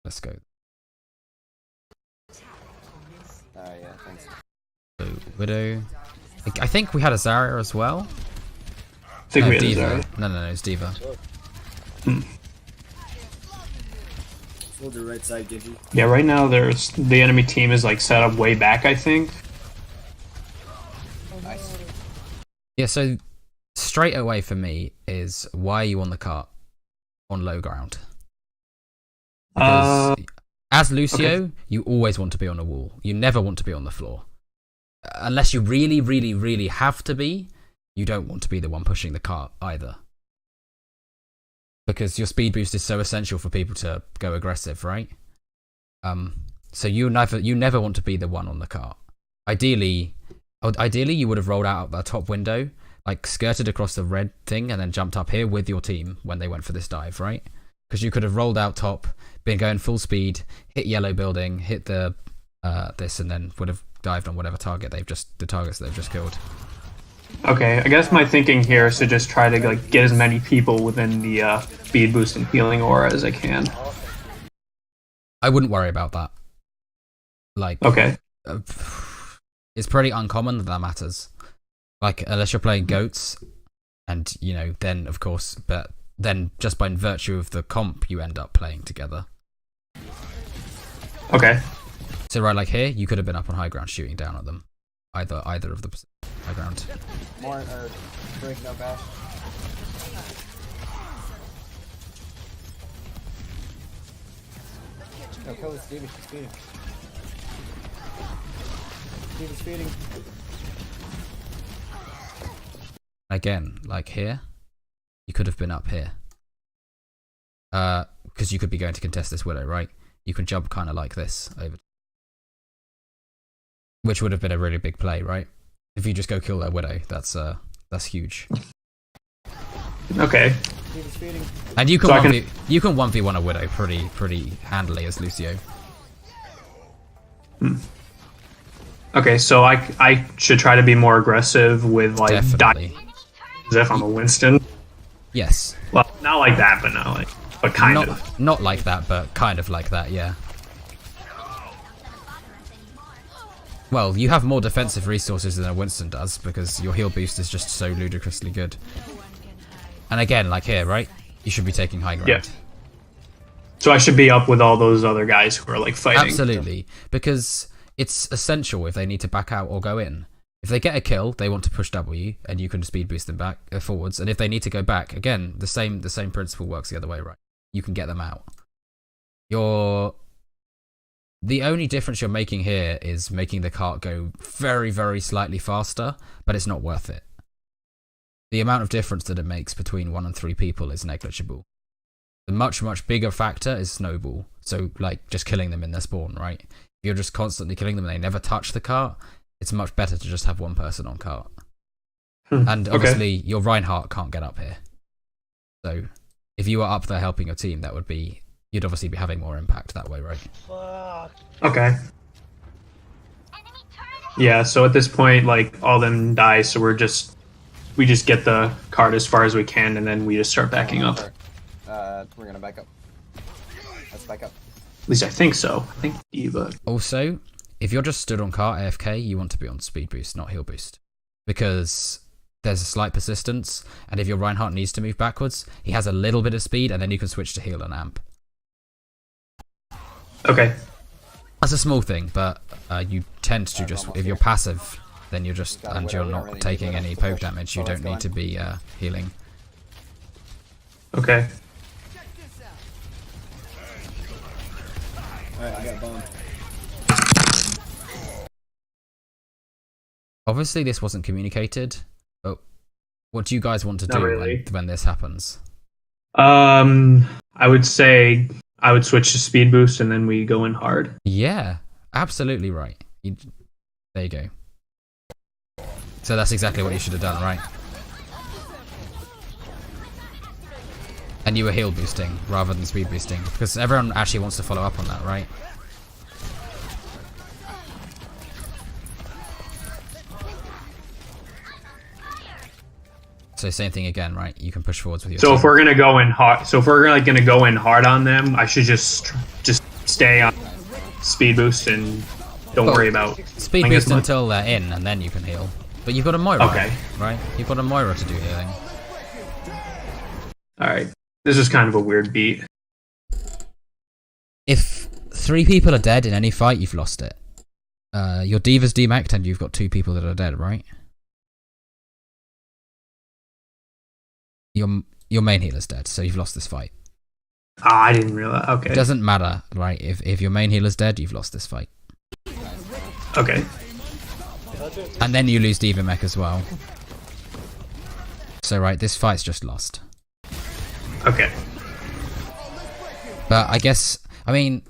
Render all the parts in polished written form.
Let's go. Yeah, thanks. So, Widow. I think we had a Zarya as well. I think No, we had D.Va. a Zarya. No, it's D.Va. Hold the right side, Gigi. Yeah, right now there's the enemy team is like set up way back, I think. Nice. Yeah, so straight away for me is why are you on the cart on low ground? Because as Lucio, okay. you always want to be on a wall. You never want to be on the floor. Unless you really, really, really have to be, you don't want to be the one pushing the cart either. Because your speed boost is so essential for people to go aggressive, right? So you never want to be the one on the cart. Ideally you would have rolled out the top window, like skirted across the red thing, and then jumped up here with your team when they went for this dive, right? Because you could have rolled out top, been going full speed, hit yellow building, hit the this, and then would have dived on whatever target the targets they've just killed. Okay, I guess my thinking here is to just try to like get as many people within the speed boost and healing aura as I can. I wouldn't worry about that. Like, okay, it's pretty uncommon that matters. Like, unless you're playing goats, and you know, then of course, but then just by virtue of the comp, you end up playing together. Okay. So right, like here, you could have been up on high ground shooting down at them, either of the high ground. More break, no bash. No, kill this Stevie. She's feeding. Stevie's feeding. Again, like here, you could have been up here. Because you could be going to contest this Widow, right? You can jump kind of like this over. Which would have been a really big play, right? If you just go kill their Widow, that's huge. Okay. Stevie's feeding. And you can So you can 1v1 a Widow pretty handily as Lucio. Okay, so I should try to be more aggressive with like Definitely. dying as if I'm a Winston. Yes. Well, not like that, but not like, but kind of. Not like that, but kind of like that, yeah. Well, you have more defensive resources than a Winston does because your heal boost is just so ludicrously good. And again, like here, right? You should be taking high ground. Yeah. So I should be up with all those other guys who are like fighting. Absolutely, because it's essential if they need to back out or go in. If they get a kill, they want to push W, and you can speed boost them back forwards. And if they need to go back, again, the same principle works the other way, right? You can get them out. The only difference you're making here is making the cart go very, very slightly faster, but it's not worth it. The amount of difference that it makes between 1 and 3 people is negligible. The much, much bigger factor is snowball. So, like, just killing them in their spawn, right? If you're just constantly killing them and they never touch the cart, it's much better to just have one person on cart. And obviously, your Reinhardt can't get up here. So, if you were up there helping your team, you'd obviously be having more impact that way, right? Okay. Yeah, so at this point, like, all them die, so we just get the card as far as we can, and then we just start backing up. We're gonna back up. Let's back up. At least I think so. I think D.Va. Also, if you're just stood on cart AFK, you want to be on speed boost, not heal boost. Because there's a slight persistence, and if your Reinhardt needs to move backwards, he has a little bit of speed, and then you can switch to heal and amp. Okay. That's a small thing, but you tend to just, if you're passive, then you're just, and you're not taking any poke damage, you don't need to be healing. Okay. Alright, I got bombed. Obviously, this wasn't communicated, but what do you guys want to Not do really. when this happens? I would say I would switch to speed boost and then we go in hard. Yeah, absolutely right. There you go. So that's exactly what you should have done, right? And you were heal boosting rather than speed boosting, because everyone actually wants to follow up on that, right? So same thing again, right? You can push forwards with your So team. if we're gonna go in hard, gonna go in hard on them, I should just stay on speed boost and don't worry about speed healing as boost much. until they're in, and then you can heal. But you've got a Moira, Okay. right? You've got a Moira to do healing. Alright. This is kind of a weird beat. If 3 people are dead in any fight, you've lost it. Your D.Va's demacked and you've got 2 people that are dead, right? Your main healer's dead, so you've lost this fight. Ah, I didn't realize. Okay. It doesn't matter, right? If your main healer's dead, you've lost this fight. Okay. And then you lose D.Va mech as well. So right, this fight's just lost. Okay. But I guess, I mean,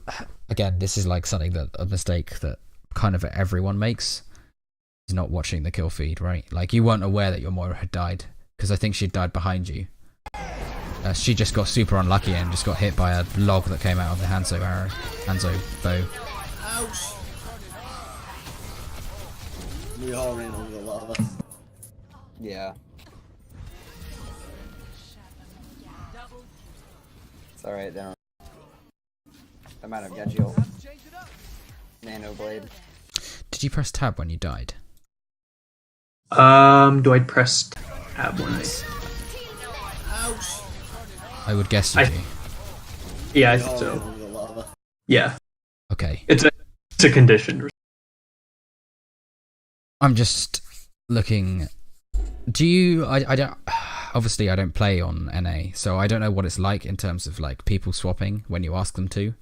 again, this is like something that, a mistake that kind of everyone makes, is not watching the kill feed, right? Like, you weren't aware that your Moira had died, because I think she'd died behind you. She just got super unlucky and just got hit by a log that came out of the Hanzo arrow, Hanzo bow. Ouch! We all ran over the lava. Yeah. It's alright, then. I might have got you. Nano blade. Did you press tab when you died? Do I press tab when I... Ouch! I would guess you do. Yeah, I We think all ran so. over the lava. Yeah. Okay. It's a condition. I'm just looking. Do you? I don't. Obviously, I don't play on NA, so I don't know what it's like in terms of like people swapping when you ask them to.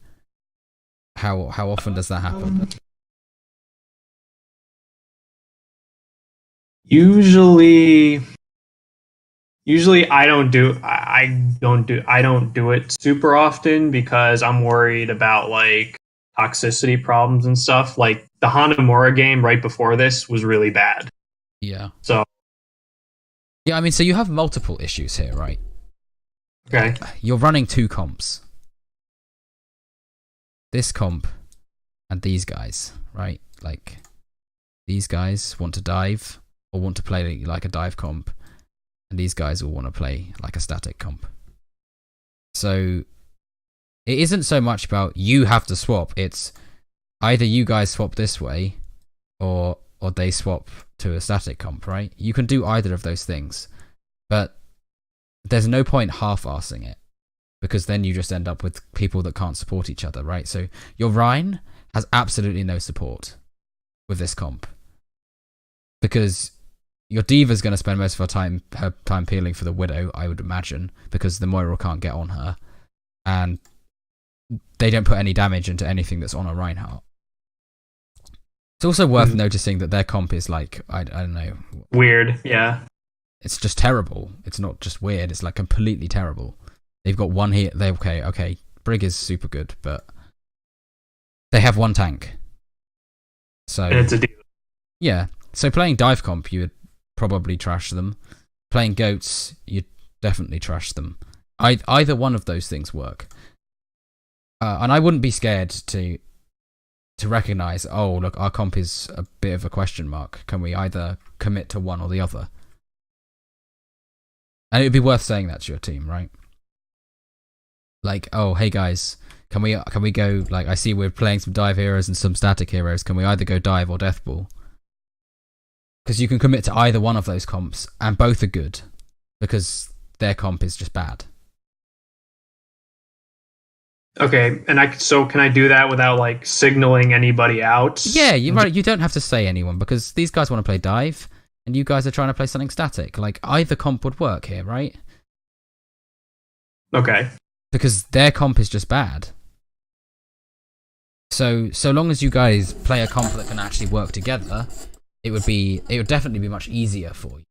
How often does that happen? Usually I don't do it super often because I'm worried about like toxicity problems and stuff. Like the Hanamura game right before this was really bad. Yeah. So Yeah, I mean, so you have multiple issues here, right? okay. You're running 2 comps. This comp and these guys, right? Like, these guys want to dive or want to play like a dive comp, and these guys will want to play like a static comp. So it isn't so much about you have to swap, it's either you guys swap this way or they swap to a static comp, right? You can do either of those things, but there's no point half-arsing it, because then you just end up with people that can't support each other, right? So your Rhine has absolutely no support with this comp, because your D.Va's going to spend most of her time peeling for the Widow, I would imagine, because the Moira can't get on her, and they don't put any damage into anything that's on a Reinhardt. It's also worth noticing that their comp is like, I don't know. Weird, yeah. It's just terrible. It's not just weird, it's like completely terrible. They've got one here. Okay, Brig is super good, but they have 1 tank. So And it's a deal. yeah. So playing dive comp, you would probably trash them. Playing goats, you'd definitely trash them. Either one of those things work. And I wouldn't be scared to recognize, oh, look, our comp is a bit of a question mark. Can we either commit to one or the other? And it would be worth saying that to your team, right? Like, oh, hey guys, can we go, like, I see we're playing some dive heroes and some static heroes. Can we either go dive or death ball? Because you can commit to either one of those comps, and both are good, because their comp is just bad. Okay, and can I do that without like signaling anybody out? Yeah, you don't have to say anyone, because these guys want to play dive, and you guys are trying to play something static. Like, either comp would work here, right? Okay. Because their comp is just bad. So long as you guys play a comp that can actually work together, it would definitely be much easier for you.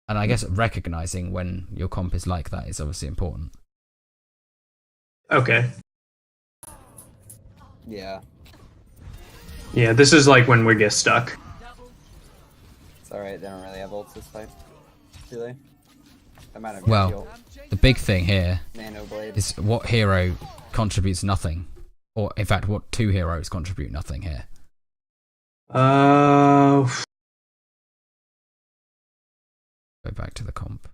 And I guess recognizing when your comp is like that is obviously important. Okay. Yeah. Yeah, this is like when we get stuck. It's alright, they don't really have ults this fight. Do they? I might have Well, got you. the big thing here Nano blade. is what hero contributes nothing. Or, in fact, what 2 heroes contribute nothing here. Uh, Go back to the comp.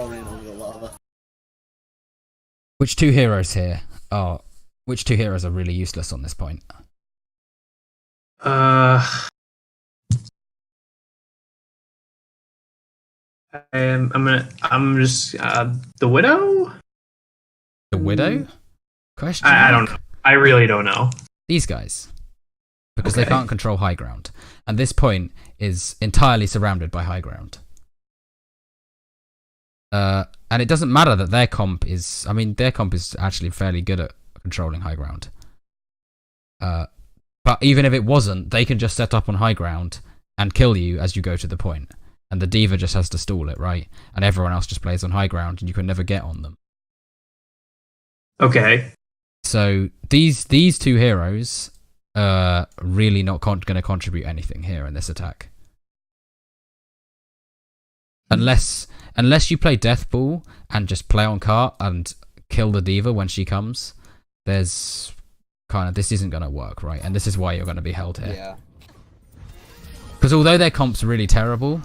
Running over the lava. Which two heroes here are? Which two heroes are really useless on this point? I'm just the widow. The widow? Question. I don't mark? know. I really don't know. These guys, because they Okay. can't control high ground, and this point is entirely surrounded by high ground. And it doesn't matter that their comp is. I mean, their comp is actually fairly good at controlling high ground. But even if it wasn't, they can just set up on high ground and kill you as you go to the point. And the diva just has to stall it, right? And everyone else just plays on high ground, and you can never get on them. Okay. So these two heroes are really not going to contribute anything here in this attack. Unless you play Death Ball and just play on cart and kill the diva when she comes, there's kind of, this isn't going to work, right? And this is why you're going to be held here. Yeah. Because although their comp's really terrible,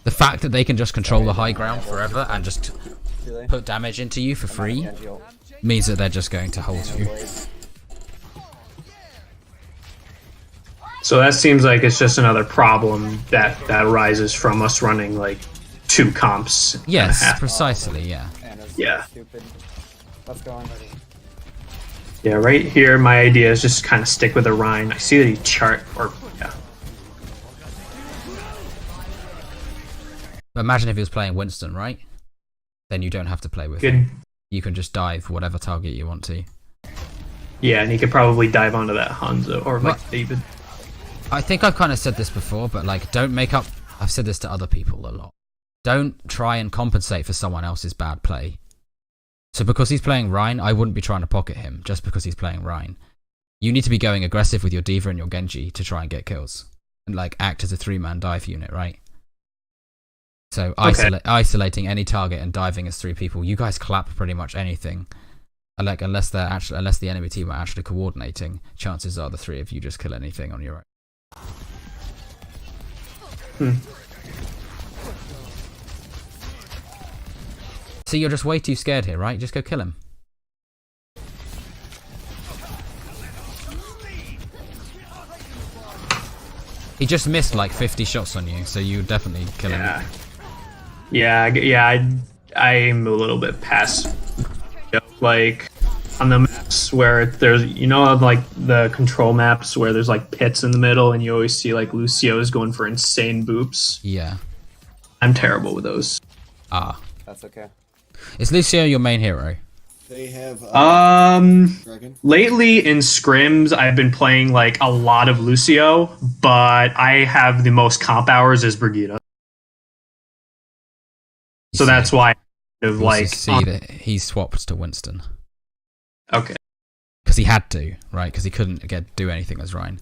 the fact that they can just control the high ground forever and just put damage into you for free means that they're just going to hold you. So that seems like it's just another problem that arises from us running like two comps. Yes, and a half. precisely, yeah. Yeah. Stupid. Let's go on. Yeah, right here, my idea is just kind of stick with a Rhine. I see that he chart, or, yeah. Imagine if he was playing Winston, right? Then you don't have to play with Good. him. You can just dive whatever target you want to. Yeah, and he could probably dive onto that Hanzo, or like What? David. I think I've kind of said this before, but like, don't make up. I've said this to other people a lot. Don't try and compensate for someone else's bad play. So because he's playing Rhine, I wouldn't be trying to pocket him just because he's playing Rhine. You need to be going aggressive with your Diva and your Genji to try and get kills. And like act as a 3-man dive unit, right? So isolating any target and diving as 3 people. You guys clap pretty much anything. And like unless the enemy team are actually coordinating, chances are the 3 of you just kill anything on your own. See, you're just way too scared here, right? Just go kill him. He just missed like 50 shots on you, so you would definitely kill him. Yeah. I'm a little bit past. Like on the maps where there's, you know, like the control maps where there's like pits in the middle, and you always see like Lucio's going for insane boops. Yeah. I'm terrible with those. Ah. That's okay. Is Lucio your main hero? They have Dragon. Lately in scrims, I've been playing like a lot of Lucio, but I have the most comp hours as Brigitte. So that's why I have like see that he swapped to Winston okay. because he had to, right? Because he couldn't do anything as Rhine.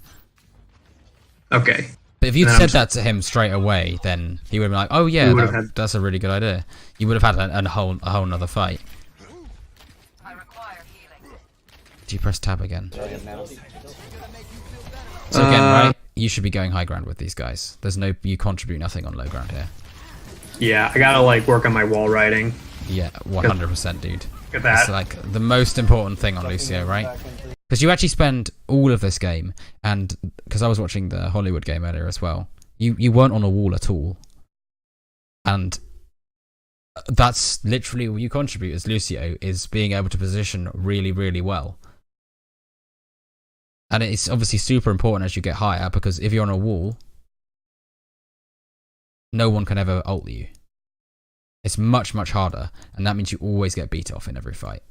Okay. But if you'd Then said that to him straight away, then he would have been like, "Oh yeah, that's a really good idea." You would have had a whole nother fight. Do you press tab again? So again, right? You should be going high ground with these guys. You contribute nothing on low ground here. Yeah, I gotta like work on my wall riding. Yeah, 100%, dude. Look at that. It's like the most important thing on Lucio, right? Because you actually spend all of this game, and because I was watching the Hollywood game earlier as well, you weren't on a wall at all, and that's literally all you contribute as Lucio, is being able to position really, really well. And it's obviously super important as you get higher, because if you're on a wall, no one can ever ult you. It's much, much harder, and that means you always get beat off in every fight.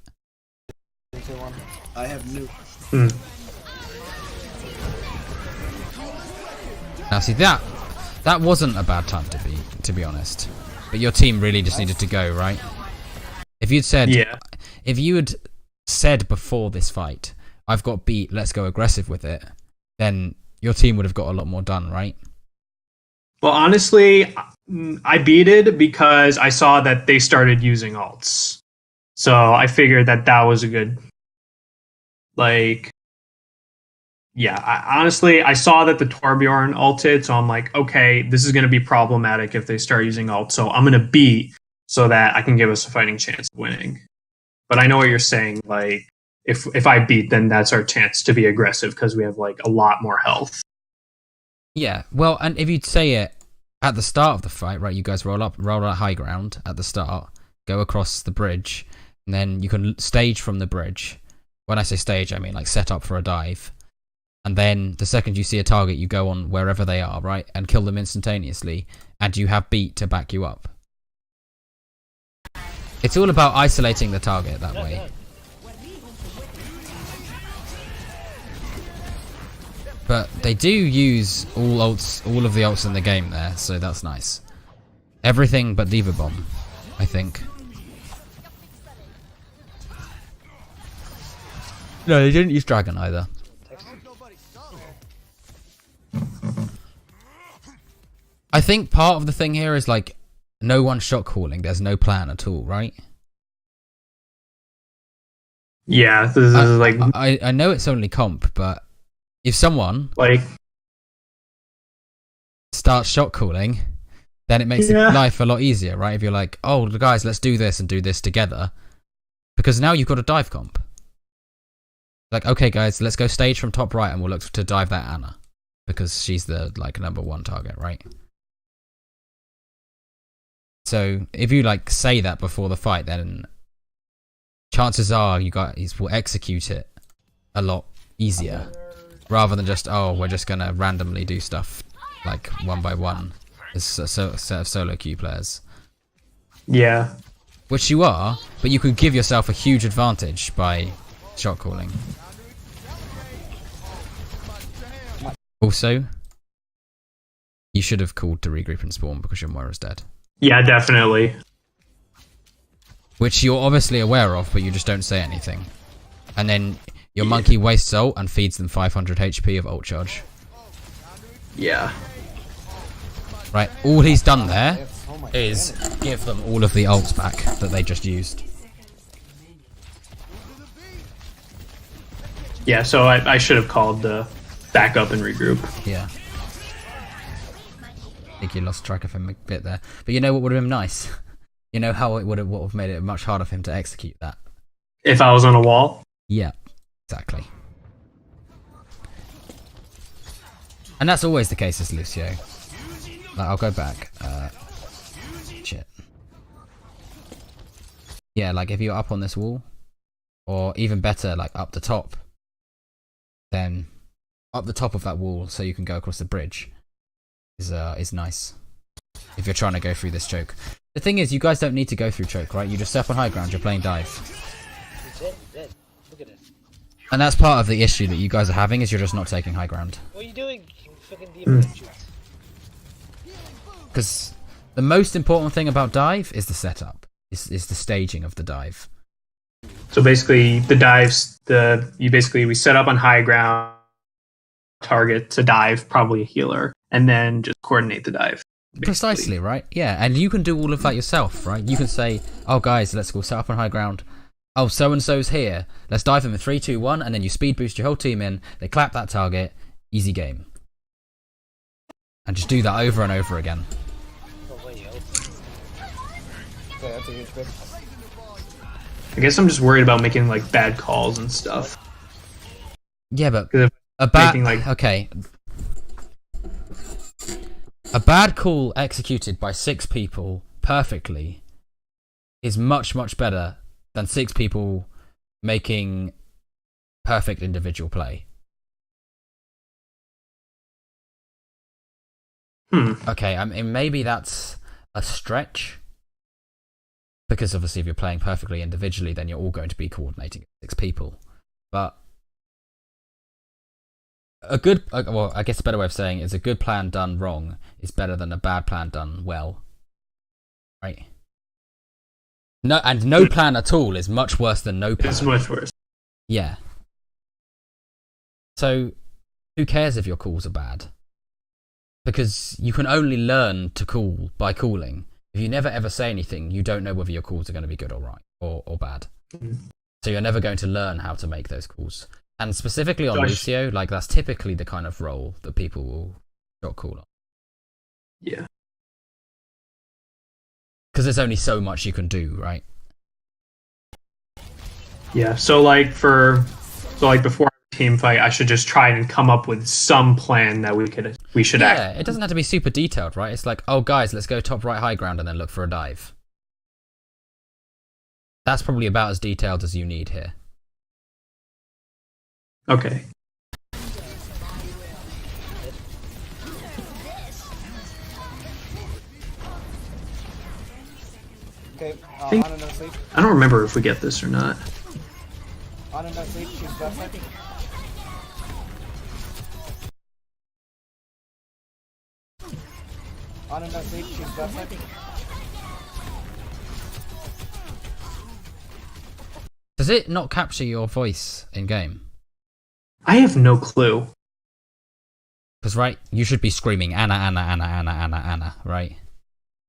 I have new. Now see, that wasn't a bad time to be honest. But your team really just needed to go, right? If you had said before this fight, I've got beat, let's go aggressive with it, then your team would have got a lot more done, right? Well, honestly, I beated because I saw that they started using alts. So I figured that was a good, like, Yeah, honestly, I saw that the Torbjorn ulted, so I'm like, okay, this is going to be problematic if they start using ult. So I'm going to beat so that I can give us a fighting chance of winning. But I know what you're saying. Like, if I beat, then that's our chance to be aggressive because we have like a lot more health. Yeah, well, and if you'd say it at the start of the fight, right? You guys roll out high ground at the start, go across the bridge, and then you can stage from the bridge. When I say stage, I mean like set up for a dive. And then the second you see a target, you go on wherever they are, right? And kill them instantaneously. And you have beat to back you up. It's all about isolating the target that way. But they do use all of the ults in the game there, so that's nice. Everything but Diva Bomb, I think. No, they didn't use Dragon either. I think part of the thing here is like no one shot calling. There's no plan at all, right? Yeah, this is like I know it's only comp, but if someone like starts shot calling, then it makes life a lot easier, right? If you're like, oh guys, let's do this and do this together, because now you've got a dive comp. Like, okay guys, let's go stage from top right and we'll look to dive that Anna, because she's the like #1 target, right? So if you like say that before the fight, then chances are you guys will execute it a lot easier, rather than just, oh, we're just gonna randomly do stuff like one by one as a set of solo queue players. Yeah, which you are, but you could give yourself a huge advantage by shot calling. Also, you should have called to regroup and spawn because your Moira's dead. Yeah, definitely. Which you're obviously aware of, but you just don't say anything. And then your monkey wastes ult and feeds them 500 HP of ult charge. Yeah. Right, all he's done there is give them all of the ults back that they just used. Yeah, so I should have called the back up and regroup. Yeah. I think you lost track of him a bit there. But you know what would have been nice? You know how it would have made it much harder for him to execute that? If I was on a wall? Yeah, exactly. And that's always the case as Lucio. Like, I'll go back. Shit. Yeah, like if you're up on this wall, or even better, like up the top, then up the top of that wall so you can go across the bridge is nice. If you're trying to go through this choke. The thing is, you guys don't need to go through choke, right? You just step on high ground, you're playing dive. Look at it. And that's part of the issue that you guys are having, is you're just not taking high ground. What are you doing? Fucking demon. Because the most important thing about dive is the setup. Is the staging of the dive. So basically, the dives, we set up on high ground, target to dive, probably a healer, and then just coordinate the dive. Basically. Precisely, right? Yeah, and you can do all of that yourself, right? You can say, oh guys, let's go set up on high ground. Oh, so-and-so's here. Let's dive them in 3, 2, 1, and then you speed boost your whole team in, they clap that target, easy game. And just do that over and over again. That's a huge bit. I guess I'm just worried about making like bad calls and stuff. Yeah, but a bad a bad call executed by 6 people perfectly is much better than 6 people making perfect individual play. Okay, I mean maybe that's a stretch. Because obviously if you're playing perfectly individually, then you're all going to be coordinating 6 people. But a good, well, I guess a better way of saying it is a good plan done wrong is better than a bad plan done well. Right? No plan at all is much worse than no plan. It's much worse. Yeah. So, who cares if your calls are bad? Because you can only learn to call by calling. If you never ever say anything, you don't know whether your calls are going to be good or right or bad. So you're never going to learn how to make those calls. And specifically on Lucio, like that's typically the kind of role that people will shot call on. Yeah. Because there's only so much you can do, right? Yeah. So before our team fight, I should just try and come up with some plan that we should act. Yeah, it doesn't have to be super detailed, right? It's like, oh guys, let's go top right high ground and then look for a dive. That's probably about as detailed as you need here. Okay. Okay, think- on and no sleep. I don't remember if we get this or not. On and no sleep, she's left side. On and no sleep, she's left side. Does it not capture your voice in game? I have no clue. Because right, you should be screaming Anna, Anna, Anna, Anna, Anna, Anna, right?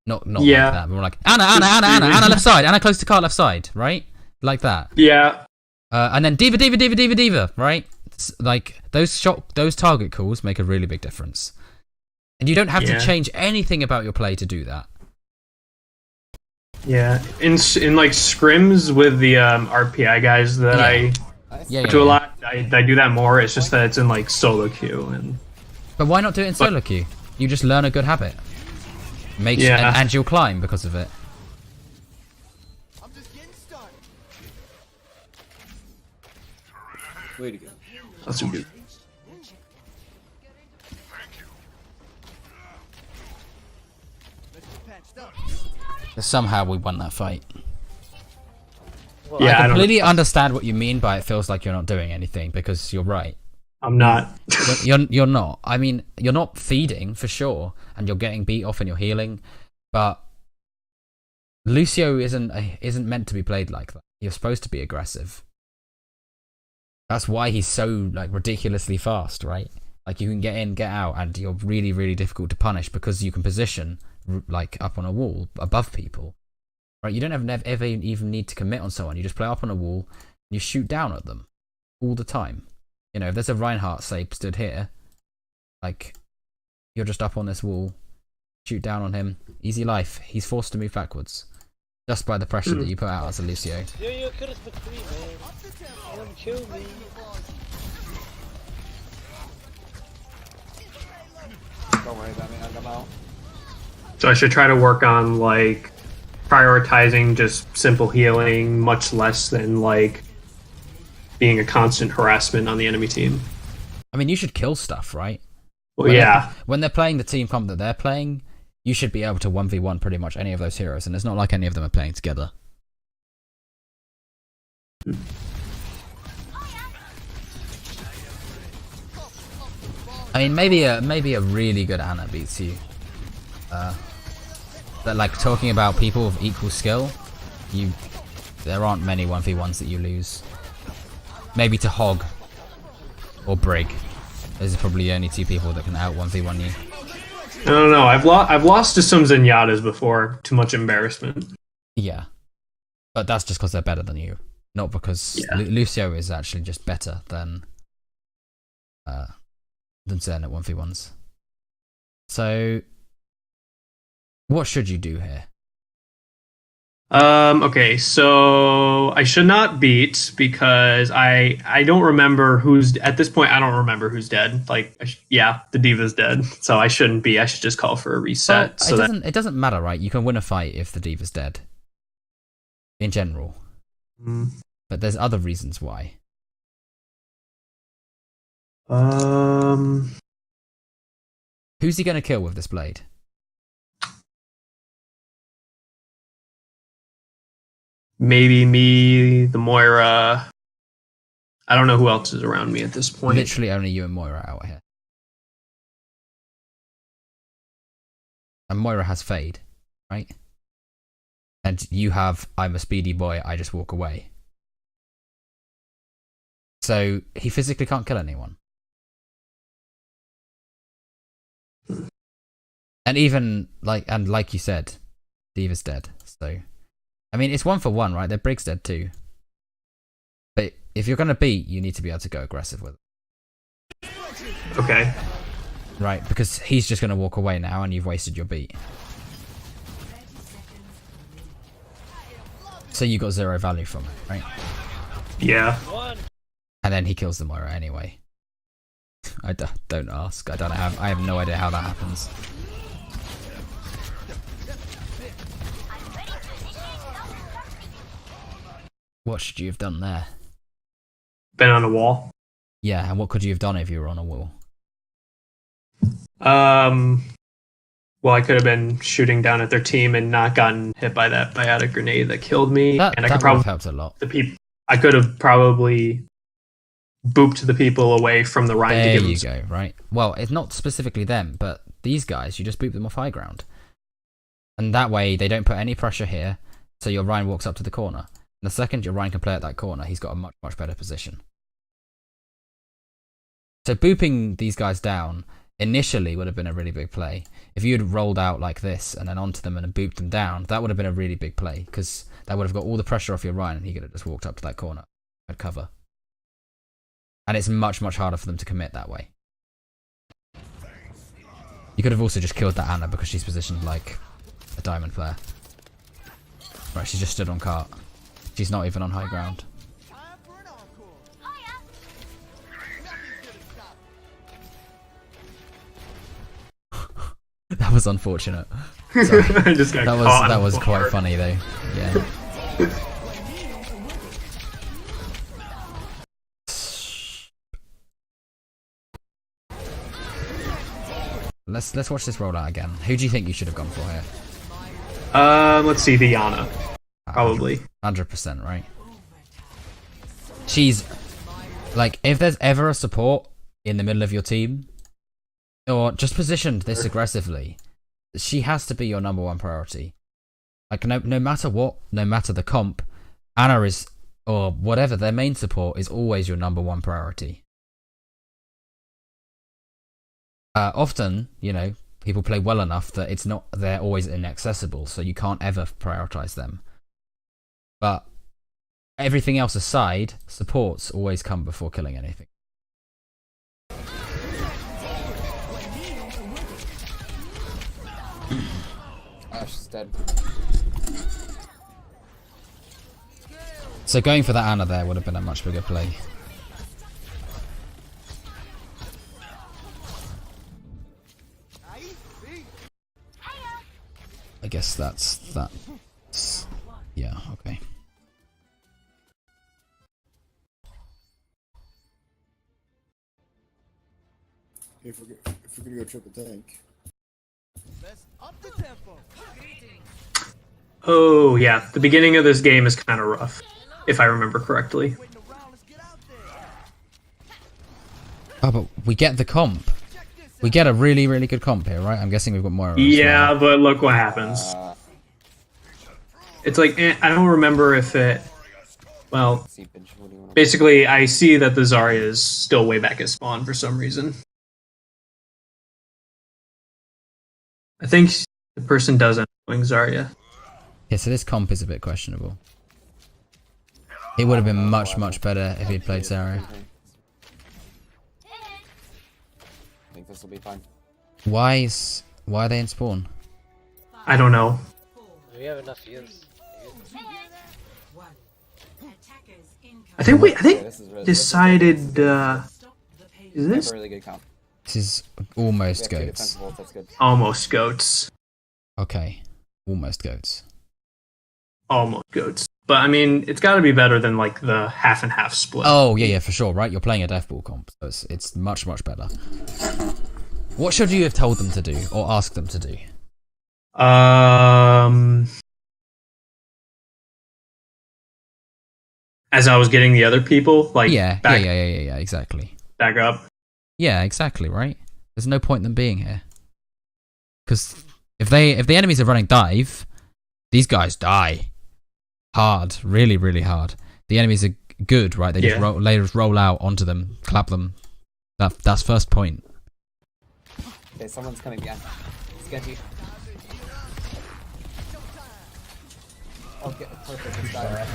Not Yeah. like that, but more like Anna, Anna, Anna, Anna, Anna left side, Anna close to car left side, right? Like that. Yeah. And then Diva, Diva, Diva, Diva, Diva, right? It's like those target calls make a really big difference. And you don't have to change anything about your play to do that. Yeah. In like scrims with the RPI guys that I do a lot, I do that more. It's just that it's in like solo queue and. But why not do it in solo queue? You just learn a good habit. And you'll climb because of it. I'm just getting started. Way to go. That's a good. Somehow we won that fight. Well, Yeah, I completely understand what you mean by it feels like you're not doing anything, because you're right. I'm not. You're not. I mean, you're not feeding for sure, and you're getting beat off and you're healing, but Lucio isn't meant to be played like that. You're supposed to be aggressive. That's why he's so like ridiculously fast, right? Like you can get in, get out, and you're really, really difficult to punish because you can position like up on a wall above people, right? You don't ever even need to commit on someone. You just play up on a wall and you shoot down at them all the time. You know, if there's a Reinhardt, say, stood here, like, you're just up on this wall, shoot down on him, easy life. He's forced to move backwards. Just by the pressure that you put out as a Lucio. You're charisma 3, man. Don't kill me. Don't worry about me, I'll come out. So I should try to work on like prioritizing just simple healing, much less than like being a constant harassment on the enemy team. I mean, you should kill stuff, right? Well, yeah. When they're playing the team comp that they're playing, you should be able to 1v1 pretty much any of those heroes, and it's not like any of them are playing together. I mean, maybe a really good Anna beats you. But like talking about people of equal skill, there aren't many 1v1s that you lose. Maybe to Hog or Brig. Those are probably the only two people that can out 1v1 you. I don't know. I've lost to some Zenyatas before. Too much embarrassment. Yeah, but that's just because they're better than you, not because Lucio is actually just better than Zen at 1v1s. So, what should you do here? Okay, so I should not beat because I don't remember who's at this point. I don't remember who's dead. Like, the D.Va's dead, so I shouldn't be. I should just call for a reset. Well, it doesn't matter, right? You can win a fight if the D.Va's dead. In general, but there's other reasons why. Who's he going to kill with this blade? Maybe me, the Moira. I don't know who else is around me at this point. Literally only you and Moira out here. And Moira has Fade, right? And you have I'm a speedy boy, I just walk away. So he physically can't kill anyone. And even like you said, D.Va's dead. So I mean, it's 1 for 1, right? Their Brig's dead too. But if you're gonna beat, you need to be able to go aggressive with it. Okay. Right, because he's just gonna walk away now, and you've wasted your beat. So you got 0 value from it, right? Yeah. One. And then he kills the Moira anyway. Don't ask. I don't know. I have no idea how that happens. What should you have done there? Been on a wall. Yeah, and what could you have done if you were on a wall? Well, I could have been shooting down at their team and not gotten hit by that biotic grenade that killed me. That and I could would probably have helped a lot. I could have probably booped the people away from the Rhine. There to give you them... go, right? Well, it's not specifically them, but these guys, you just boop them off high ground. And that way, they don't put any pressure here, so your Rhine walks up to the corner. And the second your Rhine can play at that corner, he's got a much, much better position. So booping these guys down initially would have been a really big play. If you had rolled out like this and then onto them and booped them down, that would have been a really big play, because that would have got all the pressure off your Rhine and he could have just walked up to that corner and cover. And it's much, much harder for them to commit that way. You could have also just killed that Anna because she's positioned like a diamond player. Right, she just stood on cart. She's not even on high ground. Time for an encore. That was unfortunate. Sorry. I just got That was quite funny though. Yeah. Let's watch this rollout again. Who do you think you should have gone for here? Let's see, the Yana. Probably. 100%, right? She's like, if there's ever a support in the middle of your team, or just positioned this aggressively, she has to be your #1 priority. Like, no matter what, no matter the comp, Anna is, or whatever, their main support is always your #1 priority. Often, you know, people play well enough that they're always inaccessible, so you can't ever prioritize them. But everything else aside, supports always come before killing anything. Oh, she's dead. So going for that Anna there would have been a much bigger play. I guess that's yeah, okay. If we're gonna go triple tank. Let's up the tempo. Oh, yeah. The beginning of this game is kind of rough, if I remember correctly. Oh, but we get the comp. We get a really, really good comp here, right? I'm guessing we've got Moira. Yeah, well. but look what happens. It's like, I don't remember if it... Well, basically, I see that the Zarya is still way back at spawn for some reason. I think the person does end up going Zarya. Yeah, so this comp is a bit questionable. It would have been much, much better if he'd played Zarya. I think this will be fine. Why are they in spawn? I don't know. We have enough heals. I think This is really decided, is this? really good comp. This is almost We have two goats. defensive ults, that's good. Almost goats. Okay, almost goats. Almost goats. But I mean, it's got to be better than like the half and half split. Oh yeah, for sure, right? You're playing a death ball comp, so it's much, much better. What should you have told them to do or asked them to do? As I was getting the other people, like Yeah, back, exactly. back up. Yeah, exactly, right? There's no point in them being here. Because if the enemies are running dive, these guys die. Hard. Really, really hard. The enemies are good, right? They just roll out onto them, clap them. That's first point. Okay, someone's coming behind. It's Genji. Okay, perfect. It's died.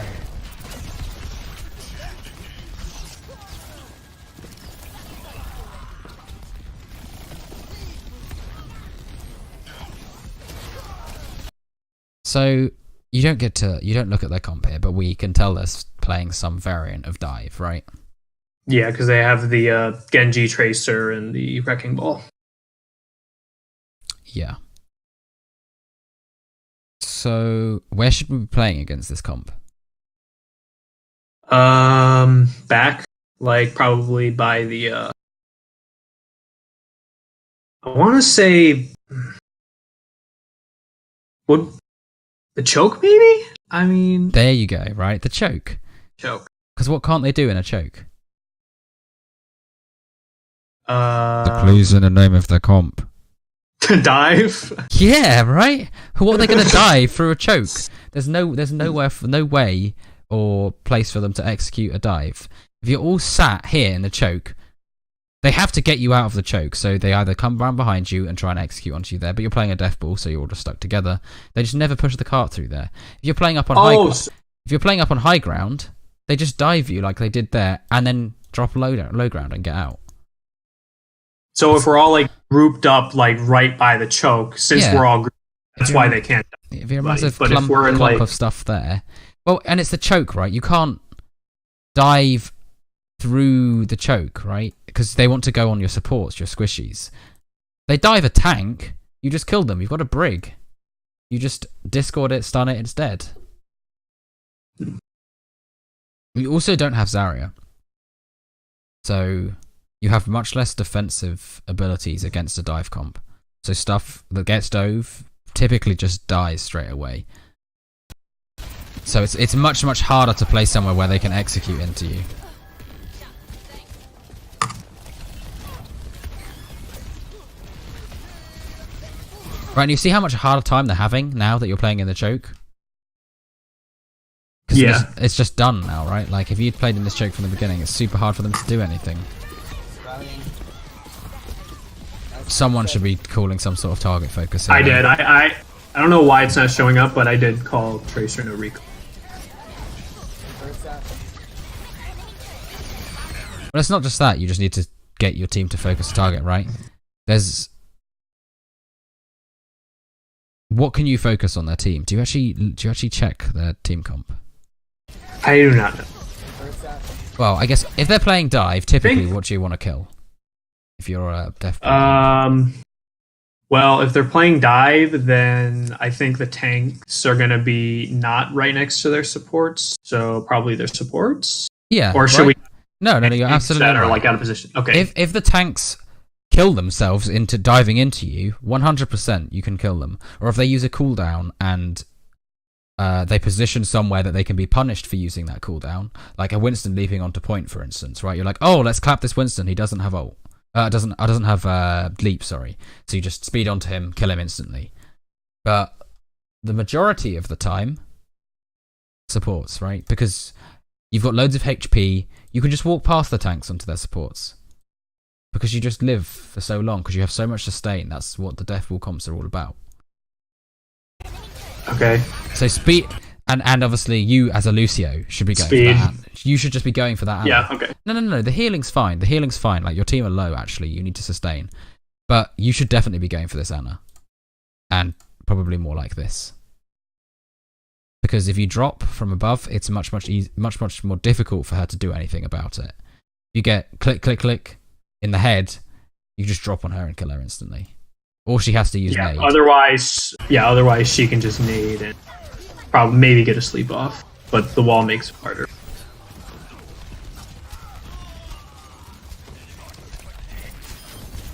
So you don't look at their comp here, but we can tell they're playing some variant of dive, right? Yeah, because they have the Genji Tracer and the Wrecking Ball. Yeah. So where should we be playing against this comp? Back, like probably by the I want to say, would the choke maybe? I mean, There you go, right? The choke. choke. Because what can't they do in a choke? The Clues in the name of the comp. to dive. Yeah, right. What are they going to dive through a choke? There's no way or place for them to execute a dive. If you're all sat here in the choke, they have to get you out of the choke. So they either come around behind you and try and execute onto you there, but you're playing a death ball, so you're all just stuck together. They just never push the cart through there. If you're playing up on high ground, they just dive you like they did there, and then drop low ground and get out. So if we're all like grouped up like right by the choke, since Yeah. we're all grouped, that's why they can't. If you're a But- massive but if clump we're in, like- of stuff there, well, and it's the choke, right? You can't dive through the choke, right? Because they want to go on your supports, your squishies. They dive a tank, you just kill them. You've got a brig. You just discord it, stun it, it's dead. You also don't have Zarya. So you have much less defensive abilities against a dive comp. So stuff that gets dove typically just dies straight away. So it's much harder to play somewhere where they can execute into you. Right, and you see how much harder time they're having now that you're playing in the choke? 'Cause Yeah. it's just done now, right? Like, if you'd played in this choke from the beginning, it's super hard for them to do anything. Someone should be calling some sort of target focus here. I did. I don't know why it's not showing up, but I did call Tracer no recall. But it's not just that, you just need to get your team to focus a target, right? What can you focus on their team? Do you actually check their team comp? I do not know. Well, I guess if they're playing dive, typically what do you want to kill? If you're a death Well, if they're playing dive, then I think the tanks are going to be not right next to their supports, so probably their supports. yeah. Or should right? we? No, you're absolutely that are right. like out of position. Okay. If the tanks kill themselves into diving into you, 100% you can kill them. Or if they use a cooldown and they position somewhere that they can be punished for using that cooldown, like a Winston leaping onto point, for instance, right? You're like, oh, let's clap this Winston. He doesn't have ult. Doesn't have leap. Sorry. So you just speed onto him, kill him instantly. But the majority of the time, supports, right? Because you've got loads of HP. You can just walk past the tanks onto their supports. Because you just live for so long, because you have so much sustain. That's what the death ball comps are all about. Okay. So speed, and obviously you as a Lucio should be going Speed. for that. You should just be going for that. Yeah. Okay. No. The healing's fine. The healing's fine. Like, your team are low, actually. You need to sustain. But you should definitely be going for this Anna. And probably more like this. Because if you drop from above, it's much more difficult for her to do anything about it. You get click in the head, you just drop on her and kill her instantly. Or she has to use Yeah. nade. Otherwise she can just nade and probably maybe get a sleep off, but the wall makes it harder.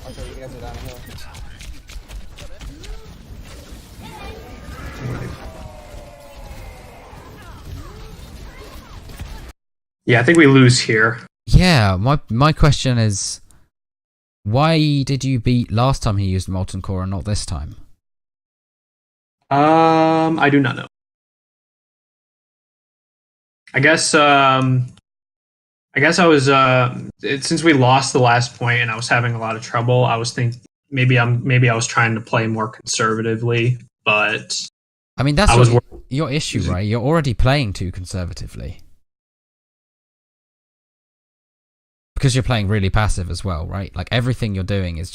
Okay, you guys are down the hill. Yeah, I think we lose here. Yeah, my question is, why did you beat last time he used Molten Core and not this time? I do not know. I guess I was since we lost the last point and I was having a lot of trouble, I was thinking maybe I was trying to play more conservatively, but I mean, that's I was your issue, right? You're already playing too conservatively. Because you're playing really passive as well, right? Like, everything you're doing is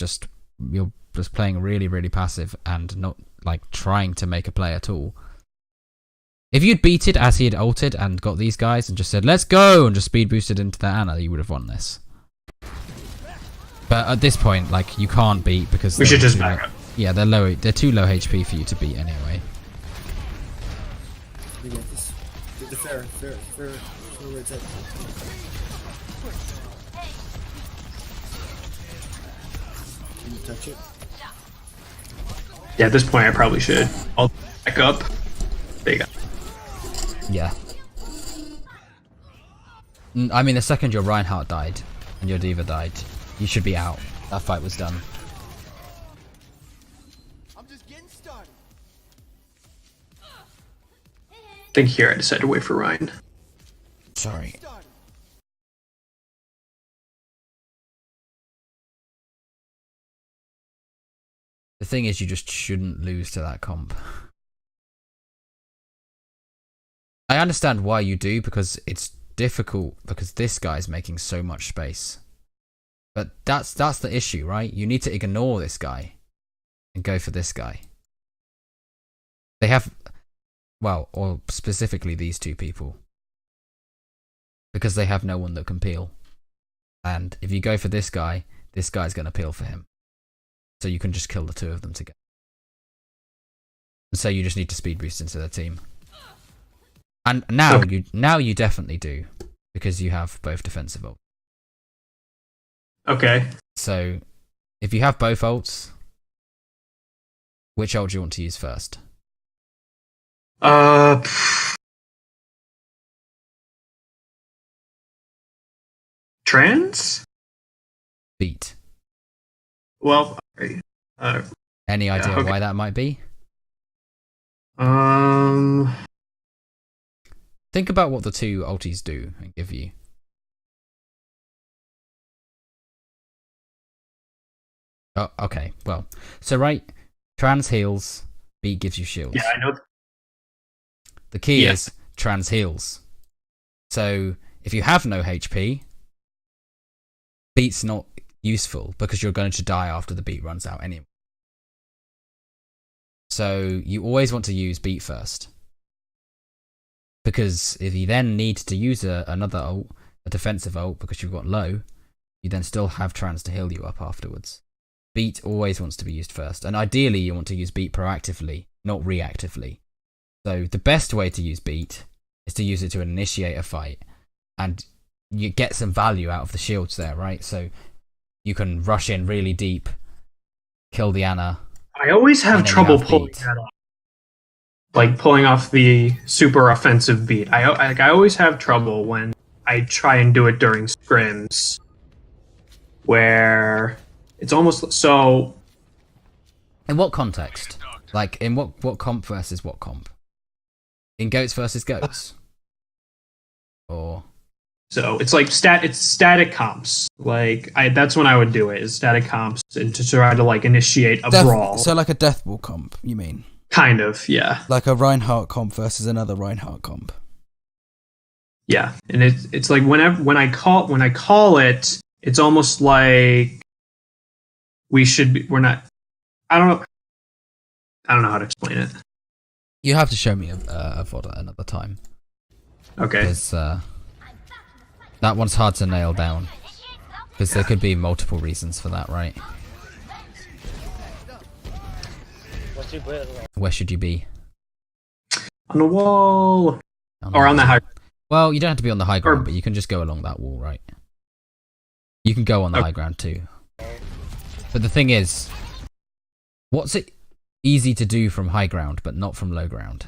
you're just playing really, really passive and not, like, trying to make a play at all. If you'd beated as he had ulted and got these guys and just said, let's go, and just speed boosted into the Ana, you would have won this. But at this point, like, you can't beat because... We should just back up. Yeah, they're too low HP for you to beat anyway. We got this. Get the fair right side. Can you touch it? Yeah, at this point I probably should. I'll back up. There you go. Yeah. I mean, the second your Reinhardt died and your D.Va died, you should be out. That fight was done. I'm just getting started. I think here I decided to wait for Ryan. Sorry. The thing is, you just shouldn't lose to that comp. I understand why you do, because it's difficult, because this guy's making so much space. But that's the issue, right? You need to ignore this guy and go for this guy. They have, well, or specifically these two people, because they have no one that can peel. And if you go for this guy's going to peel for him. So you can just kill the two of them together. And so you just need to speed boost into the team. And now you definitely do, because you have both defensive ults. Okay. So if you have both ults, which ult do you want to use first? Trans? Beat. Well, Any idea okay. why that might be? Think about what the two ultis do and give you. Oh, okay. Well, so right, trans heals, beat gives you shields. yeah, I know. The key is trans heals. So if you have no HP, beat's not useful because you're going to die after the beat runs out anyway. So you always want to use beat first. Because if you then need to use another ult, a defensive ult, because you've got low, you then still have trans to heal you up afterwards. Beat always wants to be used first. And ideally you want to use beat proactively, not reactively. So the best way to use beat is to use it to initiate a fight. And you get some value out of the shields there, right? So you can rush in really deep, kill the Ana. I always have And then you trouble have pulling beat. that off. Like pulling off the super offensive beat. I always have trouble when I try and do it during scrims, where it's almost so. In what context? Like in what comp versus what comp? In goats versus goats, or So it's like it's static comps. Like that's when I would do it, is static comps, and to try to like initiate a brawl. So like a death ball comp, you mean? Kind of, yeah. Like a Reinhardt comp versus another Reinhardt comp. Yeah. And it's like when I call it, it's almost like we're not. I don't know how to explain it. you have to show me a VOD at another time. Okay. Because that one's hard to nail down. Because there could be multiple reasons for that, right? What's your better? Where should you be? On the wall. Or on the high. Well, you don't have to be on the high ground, Or- but you can just go along that wall, right? You can go on the Okay. high ground too. But the thing is, what's it easy to do from high ground, but not from low ground?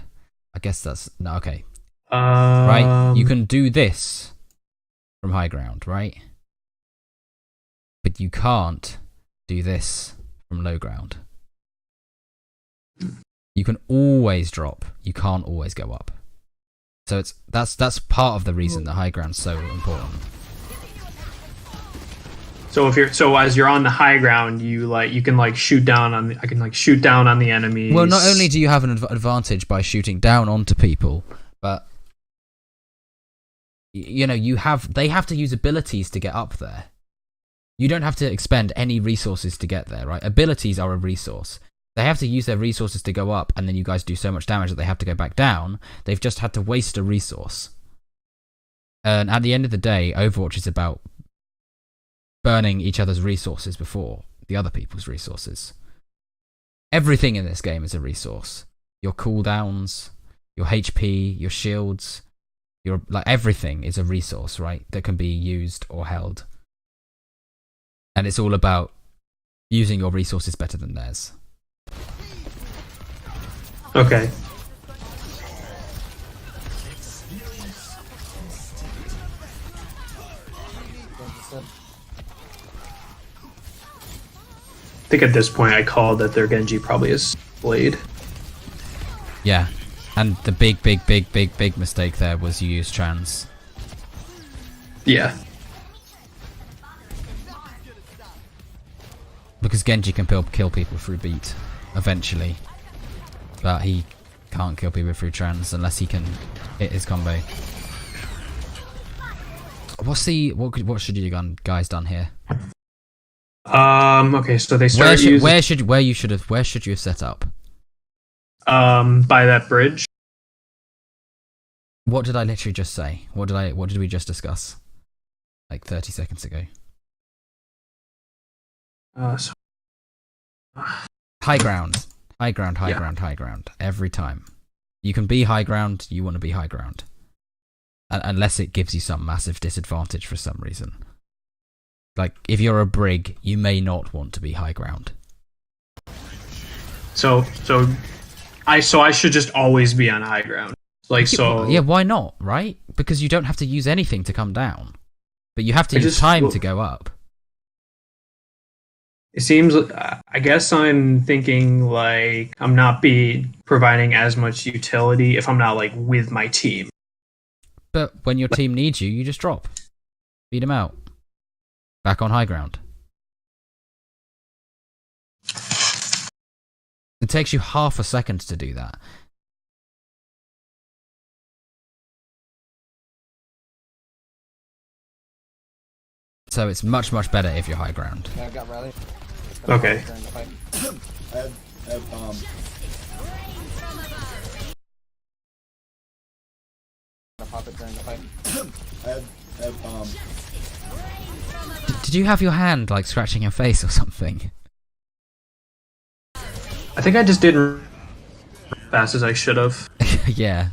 I guess that's... No, okay. Right? You can do this from high ground, right? But you can't do this from low ground. You can always drop. You can't always go up. So that's part of the reason that high ground's so important. So as you're on the high ground, you can shoot down on the enemies. Well, not only do you have an advantage by shooting down onto people, but you know they have to use abilities to get up there. You don't have to expend any resources to get there, right? Abilities are a resource. They have to use their resources to go up, and then you guys do so much damage that they have to go back down. They've just had to waste a resource. And at the end of the day, Overwatch is about burning each other's resources before the other people's resources. Everything in this game is a resource. Your cooldowns, your HP, your shields, your everything is a resource, right? That can be used or held. And it's all about using your resources better than theirs. Okay. I think at this point I called that their Genji probably is Blade. Yeah. And the big mistake there was you used trans. Yeah. Because Genji can kill people through beat, eventually. But he can't kill people through trans unless he can hit his combo. What should you guys done here? Okay, so they started using... Where should you have set up? By that bridge. What did I literally just say? What did we just discuss? Like 30 seconds ago. High ground. High ground. Every time. You can be high ground, you want to be high ground. Unless it gives you some massive disadvantage for some reason. Like, if you're a brig, you may not want to be high ground. So I should just always be on high ground. Like, so... Yeah, why not, right? Because you don't have to use anything to come down. But you have to use time to go up. It seems, I guess I'm thinking, like, I'm not providing as much utility if I'm not, like, with my team. But when your team needs you, you just drop. Beat them out. Back on high ground. It takes you half a second to do that. So it's much better if you're high ground. Yeah, I've got Riley. Okay. I have Pop it during the fight. Did you have your hand like scratching your face or something? I think I just did as fast as I should have. Yeah.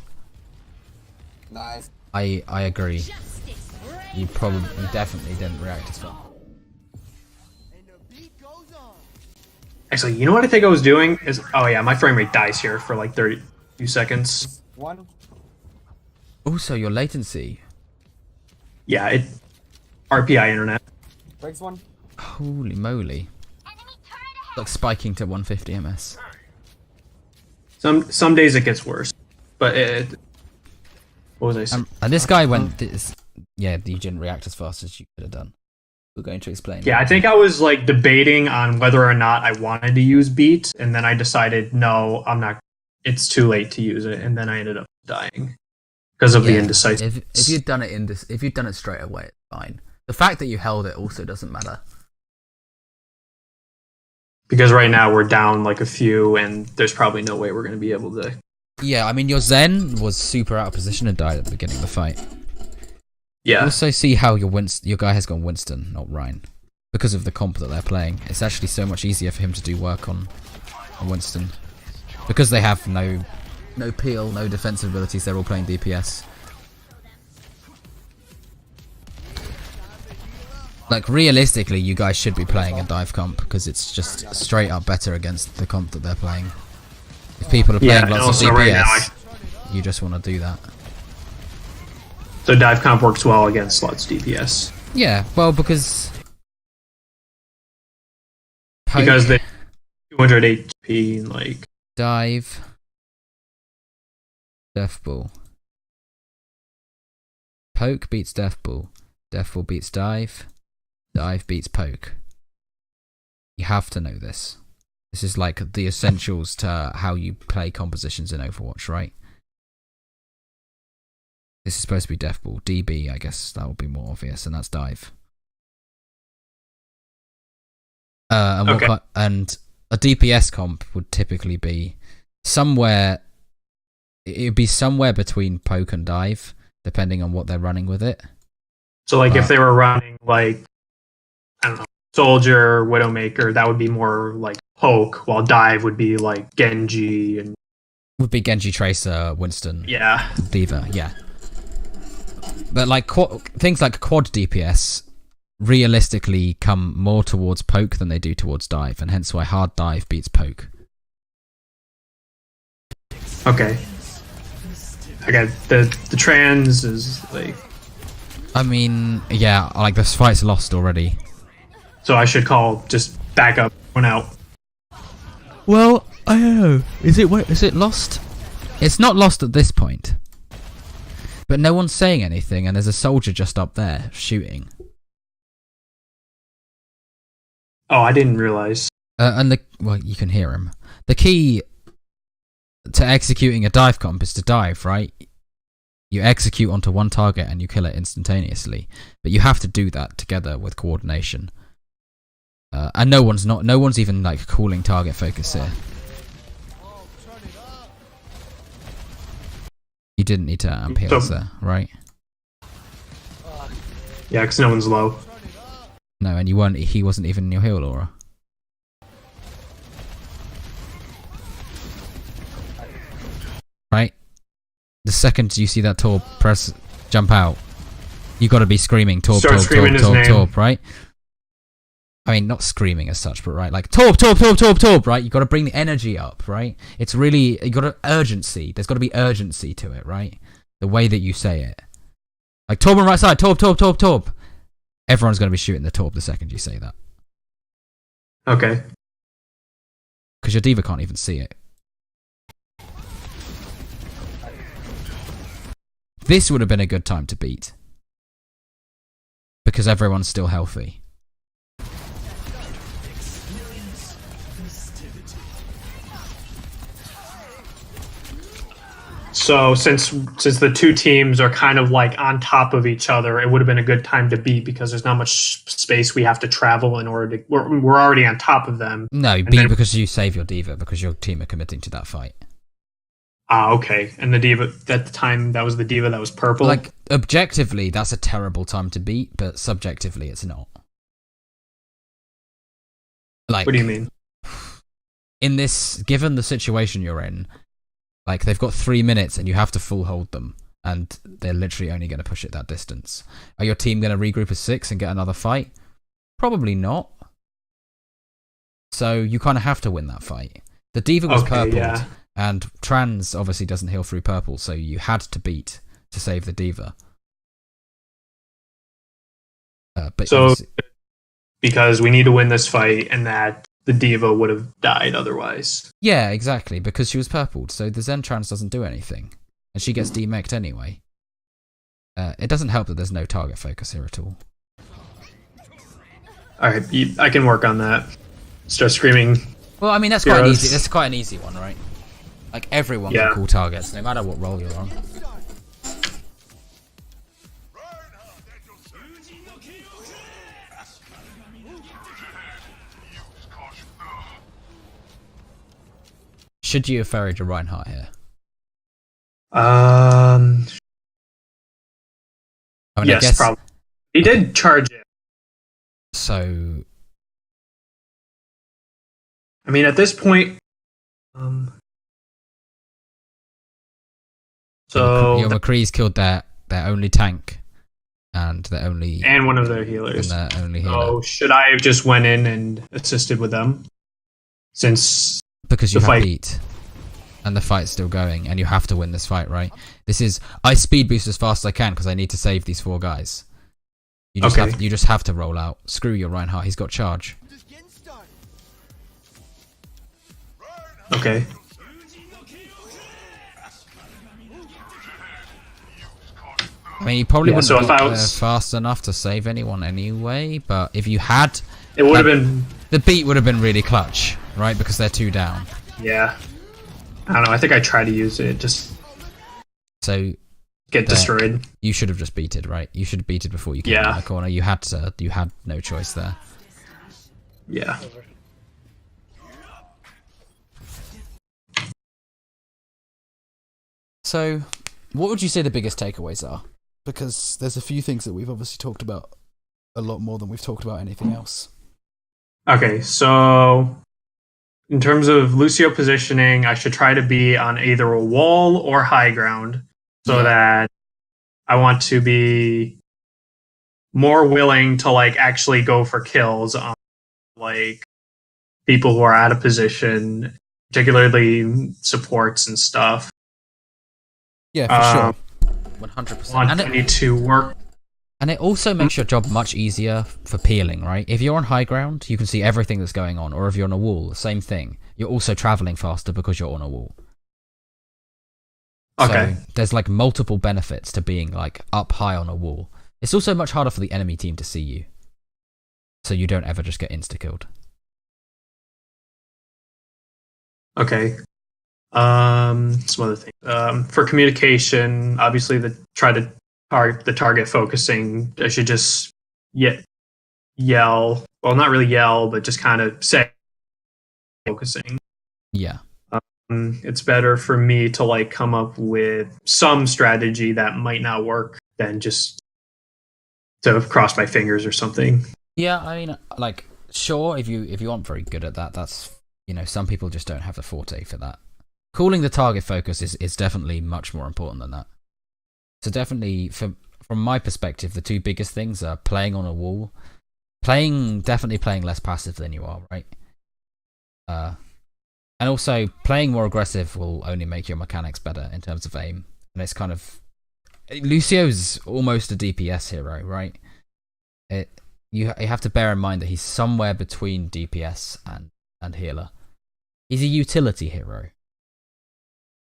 Nice. I agree. You definitely didn't react as well. Actually, you know what I think I was doing is, oh yeah, my frame rate dies here for like 30 seconds. One. Also, your latency. Yeah, RPI internet. Breaks one. Holy moly! Like spiking to 150 ms. Some days it gets worse, but what was I saying? And this guy went. Yeah, you didn't react as fast as you could have done. We're going to explain. Yeah, I think I was like debating on whether or not I wanted to use beat, and then I decided no, I'm not. It's too late to use it, and then I ended up dying because of the indecisive. If you'd done it if you'd done it straight away, it's fine. The fact that you held it also doesn't matter. Because right now we're down like a few, and there's probably no way we're going to be able to. Yeah, I mean your Zen was super out of position and died at the beginning of the fight. Yeah. Also see how your guy has gone Winston, not Ryan. Because of the comp that they're playing. It's actually so much easier for him to do work on Winston. Because they have no peel, no defensive abilities, they're all playing DPS. Like, realistically, you guys should be playing a dive comp, because it's just straight up better against the comp that they're playing. If people are playing lots of DPS, right now you just want to do that. So dive comp works well against Slut's DPS. Yeah, well, because they 200 HP and like dive, death ball. Poke beats death ball beats dive beats poke. You have to know this. This is like the essentials to how you play compositions in Overwatch, right? This is supposed to be death ball. DB, I guess that would be more obvious, and that's dive. Okay. And a DPS comp would typically be somewhere. It would be somewhere between poke and dive, depending on what they're running with it. So like if they were running like, I don't know, Soldier, Widowmaker, that would be more like poke, while dive would be like Genji and Would be Genji, Tracer, Winston, yeah. D.Va, yeah. But like things like quad DPS realistically come more towards poke than they do towards dive, and hence why hard dive beats poke. Okay. Okay, the trans is like... I mean, yeah, like this fight's lost already. So I should call, just back up, one out. Well, I don't know. Is it lost? It's not lost at this point. But no one's saying anything, and there's a soldier just up there, shooting. Oh, I didn't realize. Well, you can hear him. The key to executing a dive comp is to dive, right? You execute onto one target and you kill it instantaneously. But you have to do that together with coordination. And no one's even like calling target focus here. You didn't need to amp heals there, right? Yeah, because no one's low. No, and he wasn't even in your heal aura. Right? The second you see that Torb jump out, you gotta be screaming Torb, Start screaming his name. Torb, right? I mean, not screaming as such, but right, like Torb, Torb, Torb, Torb, Torb, right? You gotta bring the energy up, right? It's really, you gotta urgency. There's gotta be urgency to it, right? The way that you say it. Like, Torb on right side, Torb, Torb, Torb, Torb. Everyone's gonna be shooting the Torb the second you say that. Okay. Because your D.Va can't even see it. This would have been a good time to beat. Because everyone's still healthy. So since the two teams are kind of like on top of each other, it would have been a good time to beat because there's not much space we have to travel in order to... We're already on top of them. No, beat because you save your D.Va, because your team are committing to that fight. Ah, okay. And the D.Va, at the time, that was the D.Va that was purple? Like, objectively, that's a terrible time to beat, but subjectively, it's not. Like, what do you mean? In this, given the situation you're in, like, they've got 3 minutes and you have to full hold them, and they're literally only going to push it that distance. Are your team going to regroup as 6 and get another fight? Probably not. So you kind of have to win that fight. The D.Va was purpled. Yeah. And trans obviously doesn't heal through purple, so you had to beat to save the D.Va. But so, because we need to win this fight, and that the D.Va would have died otherwise. Yeah, exactly, because she was purpled, so the Zen trans doesn't do anything. And she gets demeched anyway. It doesn't help that there's no target focus here at all. Alright, I can work on that. Start screaming. Well, I mean, that's quite easy. That's quite an easy one, right? Like, everyone can call targets, no matter what role you're on. Should you have ferried your Reinhardt here? I mean, yes, I guess, probably. He did charge it. So... I mean, at this point... So your McCree's killed their only tank and one of their healers. And their only healer. So should I have just went in and assisted with them? Since because you have beat and the fight's still going and you have to win this fight, right? This is I speed boost as fast as I can because I need to save these 4 guys. You just have to roll out. Screw your Reinhardt, he's got charge. Okay. I mean, you probably wouldn't have got there was... fast enough to save anyone anyway, but if you had... It would have been... The beat would have been really clutch, right? Because they're 2 down. Yeah. I don't know, I think I tried to use it, just... So... Get destroyed. You should have just beated, right? You should have beated before you came in the corner. You had no choice there. Yeah. So, what would you say the biggest takeaways are? Because there's a few things that we've obviously talked about a lot more than we've talked about anything else. Okay, so in terms of Lucio positioning, I should try to be on either a wall or high ground so that I want to be more willing to like actually go for kills on like people who are out of position, particularly supports and stuff. Yeah, for sure. 100%. I need to work. And it also makes your job much easier for peeling, right? If you're on high ground, you can see everything that's going on. Or if you're on a wall, same thing. You're also traveling faster because you're on a wall. Okay. So there's like multiple benefits to being like up high on a wall. It's also much harder for the enemy team to see you. So you don't ever just get insta-killed. Okay. Some other things. For communication, obviously the target focusing, I should just yell. Well, not really yell, but just kind of say focusing. Yeah. It's better for me to like come up with some strategy that might not work than just to cross my fingers or something. Yeah, I mean, like, sure, if you aren't very good at that, that's, you know, some people just don't have the forte for that. Calling the target focus is definitely much more important than that. So definitely, from my perspective, the two biggest things are playing on a wall, definitely playing less passive than you are, right? And also, playing more aggressive will only make your mechanics better in terms of aim. And it's kind of... Lucio's almost a DPS hero, right? You have to bear in mind that he's somewhere between DPS and healer. He's a utility hero.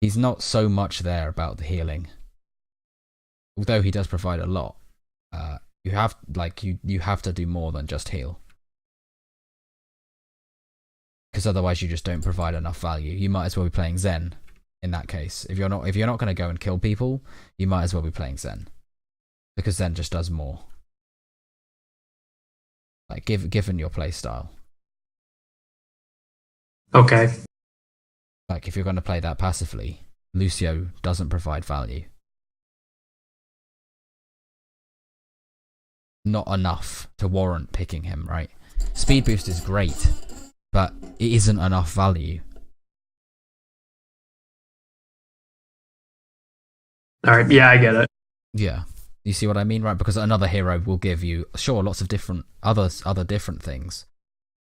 He's not so much there about the healing. Although he does provide a lot. You have to do more than just heal. Because otherwise you just don't provide enough value. You might as well be playing Zen in that case. If you're not going to go and kill people, you might as well be playing Zen. Because Zen just does more. Like given your play style. Okay. Like if you're going to play that passively, Lucio doesn't provide value. Not enough to warrant picking him, right? Speed boost is great, but it isn't enough value. Alright, yeah, I get it. Yeah. You see what I mean, right? Because another hero will give you, sure, lots of different other different things,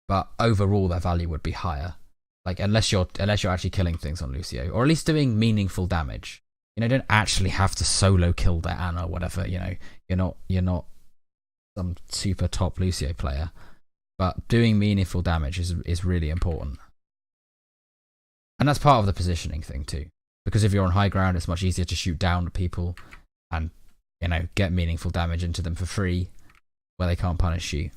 but overall their value would be higher. Like unless you're actually killing things on Lucio, or at least doing meaningful damage. You know, don't actually have to solo kill their Ana or whatever. You know, you're not some super top Lucio player, but doing meaningful damage is really important. And that's part of the positioning thing too. Because if you're on high ground, it's much easier to shoot down at people and, you know, get meaningful damage into them for free where they can't punish you.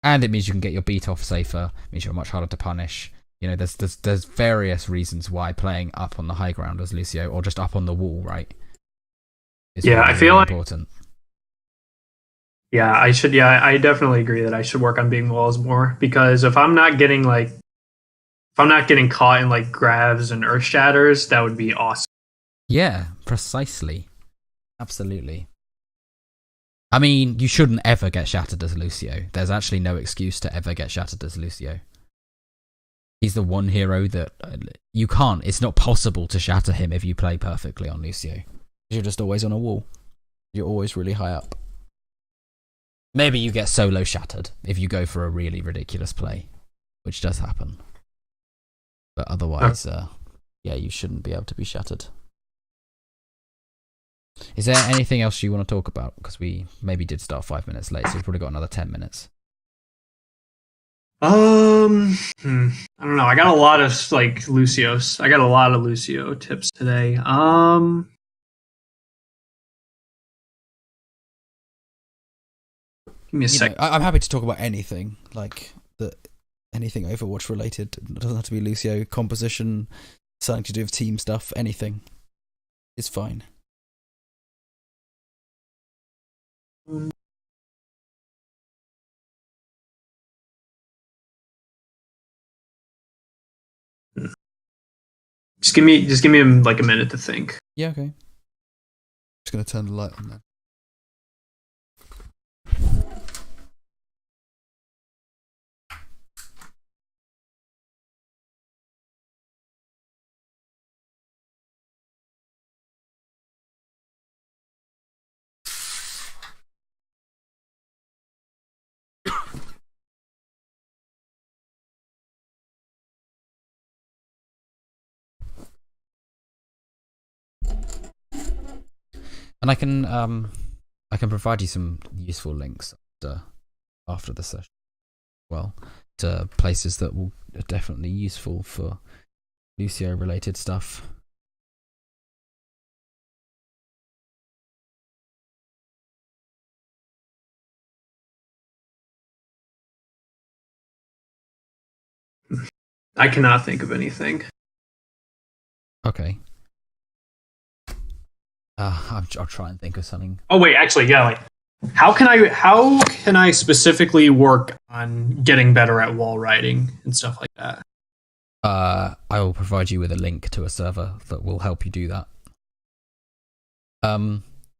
And it means you can get your beat off safer, it means you're much harder to punish. You know, there's various reasons why playing up on the high ground as Lucio, or just up on the wall, right? Is yeah, really, I feel really important. Yeah, I definitely agree that I should work on being walls more, because if I'm not getting caught in like grabs and earth shatters, that would be awesome. Yeah, precisely. Absolutely. I mean, you shouldn't ever get shattered as Lucio. There's actually no excuse to ever get shattered as Lucio. He's the one hero that you can't. It's not possible to shatter him if you play perfectly on Lucio. You're just always on a wall. You're always really high up. Maybe you get solo shattered if you go for a really ridiculous play, which does happen. But otherwise, yeah, you shouldn't be able to be shattered. Is there anything else you want to talk about? Because we maybe did start 5 minutes late, so we've probably got another 10 minutes. I don't know. I got a lot of like Lucio's. I got a lot of Lucio tips today. Give me a sec. I'm happy to talk about anything, like anything Overwatch related. It doesn't have to be Lucio. Composition, something to do with team stuff, anything is fine. Just give me like a minute to think. Yeah, okay. Just gonna turn the light on then. And I can provide you some useful links after the session. Well, to places that will are definitely useful for Lucio related stuff. I cannot think of anything. Okay. I'll try and think of something. Oh wait, actually, yeah. Like, how can I specifically work on getting better at wall riding and stuff like that? I will provide you with a link to a server that will help you do that.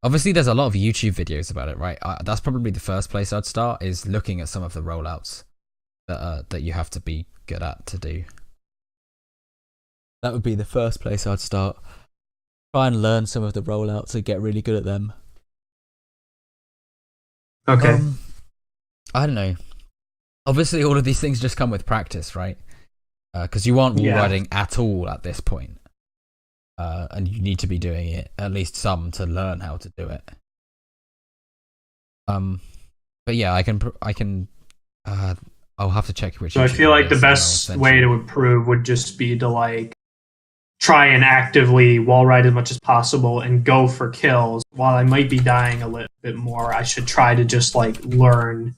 Obviously, there's a lot of YouTube videos about it, right? That's probably the first place I'd start, is looking at some of the rollouts that you have to be good at to do. That would be the first place I'd start. Try and learn some of the rollouts and get really good at them. Okay. I don't know. Obviously, all of these things just come with practice, right? Because you aren't wall riding at all at this point. And you need to be doing it, at least some, to learn how to do it. But yeah, I'll have to check which. So I feel like the best way to improve would just be to like try and actively wall ride as much as possible and go for kills. While I might be dying a little bit more, I should try to just like learn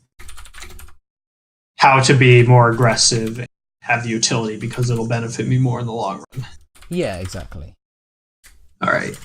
how to be more aggressive and have the utility, because it'll benefit me more in the long run. Yeah, exactly. All right.